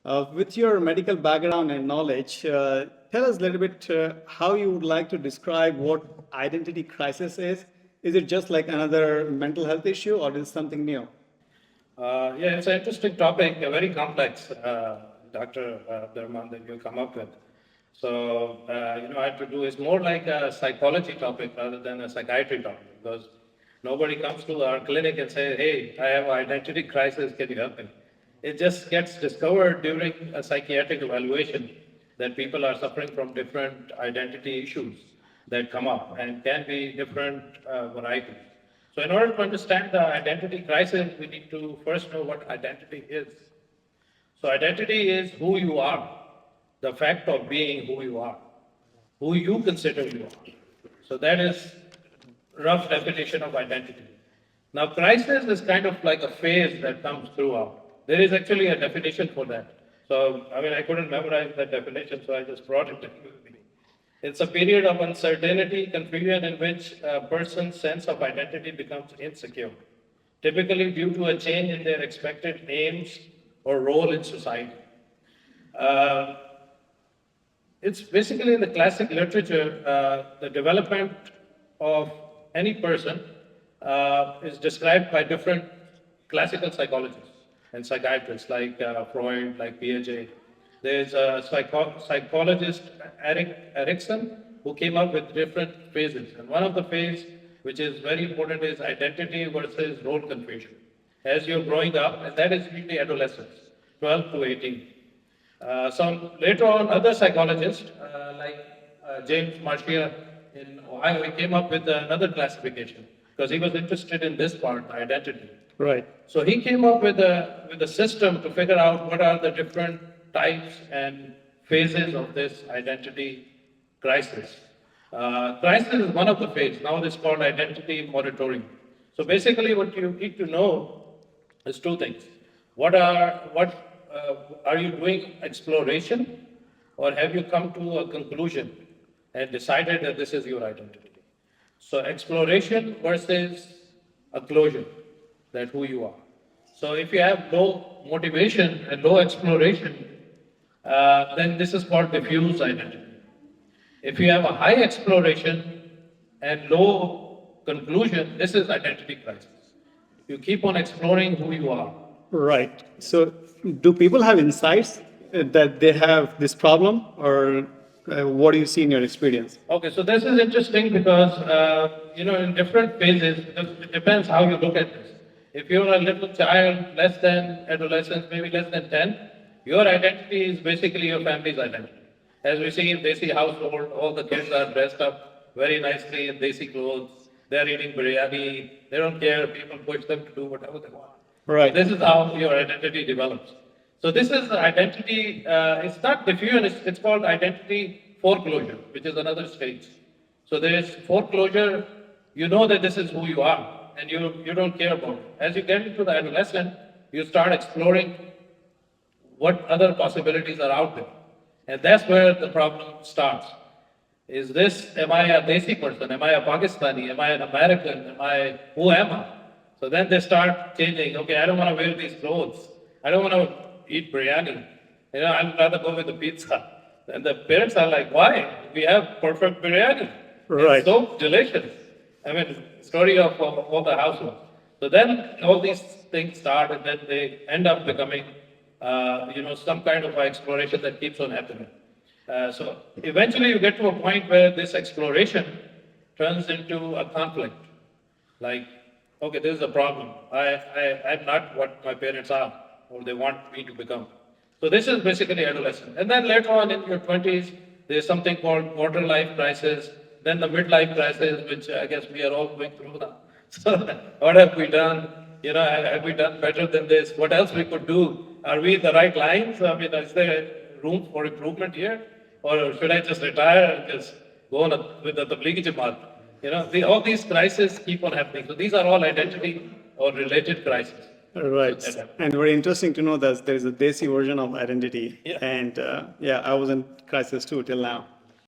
With your medical background and knowledge, tell us a little bit how you would like to describe what identity crisis is. Is it just like another mental health issue, or is it something new? Yeah, it's an interesting topic, very complex, Dr. Abdurrahman, that you come up with. So, I have to do is more like a psychology topic rather than a psychiatry topic, because nobody comes to our clinic and says, hey, I have an identity crisis, can you help me? It just gets discovered during a psychiatric evaluation that people are suffering from different identity issues that come up and can be different varieties. So in order to understand the identity crisis, we need to first know what identity is. So identity is who you are, the fact of being who you are, who you consider you are. So that is rough definition of identity. Now crisis is kind of like a phase that comes throughout. There is actually a definition for that. So, I couldn't memorize that definition, so I just brought it with me. It's a period of uncertainty, confusion in which a person's sense of identity becomes insecure, typically due to a change in their expected aims or role in society. Uh, it's basically in the classic literature, the development of any person is described by different classical psychologists and psychiatrists like Freud, like Piaget. There's a psychologist, Erickson, who came up with different phases. And one of the phases, which is very important, is identity versus role confusion. As you're growing up, and that is usually adolescence, 12 to 18. So later on, other psychologists, like James Marshall in Ohio, he came up with another classification because he was interested in this part, identity. Right. So he came up with a system to figure out what are the different types and phases of this identity crisis. Crisis is one of the phases. Now it's called identity moratorium. So basically, what you need to know is two things. What are you doing exploration, or have you come to a conclusion and decided that this is your identity? So exploration versus a closure, that who you are. So if you have low motivation and low exploration, then this is called diffuse identity. If you have a high exploration and low conclusion, this is identity crisis. You keep on exploring who you are. Right. So, do people have insights that they have this problem, or what do you see in your experience? Okay, so this is interesting because, in different phases, it depends how you look at this. If you're a little child, less than adolescence, maybe less than 10, your identity is basically your family's identity. As we see in Desi household, all the kids are dressed up very nicely in Desi clothes. They're eating biryani. They don't care. People push them to do whatever they want. Right. So this is how your identity develops. So this is identity, it's not diffusion, it's called identity foreclosure, which is another stage. So there is foreclosure, you know that this is who you are, and you don't care about it. As you get into the adolescent, you start exploring what other possibilities are out there. And that's where the problem starts. Am I a Desi person? Am I a Pakistani? Am I an American? Who am I? So then they start changing. Okay, I don't want to wear these clothes. I don't want to eat biryani. I'd rather go with the pizza. And the parents are like, why? We have perfect biryani. Right. It's so delicious. Story of all the household. So then all these things start, and then they end up becoming, some kind of exploration that keeps on happening. So eventually you get to a point where this exploration turns into a conflict. Like, okay, this is a problem. I'm not what my parents are, or they want me to become. So this is basically adolescence. And then later on in your 20s, there's something called quarter life crisis, then the midlife crisis, which I guess we are all going through now. So what have we done? Have we done better than this? What else we could do? Are we in the right lines? Is there room for improvement here? Or should I just retire and just go on with the Tablighi Jamaat? All these crises keep on happening. So these are all identity or related crises. Right. And very interesting to know that there is a Desi version of identity. Yeah. And I was in crisis too till now.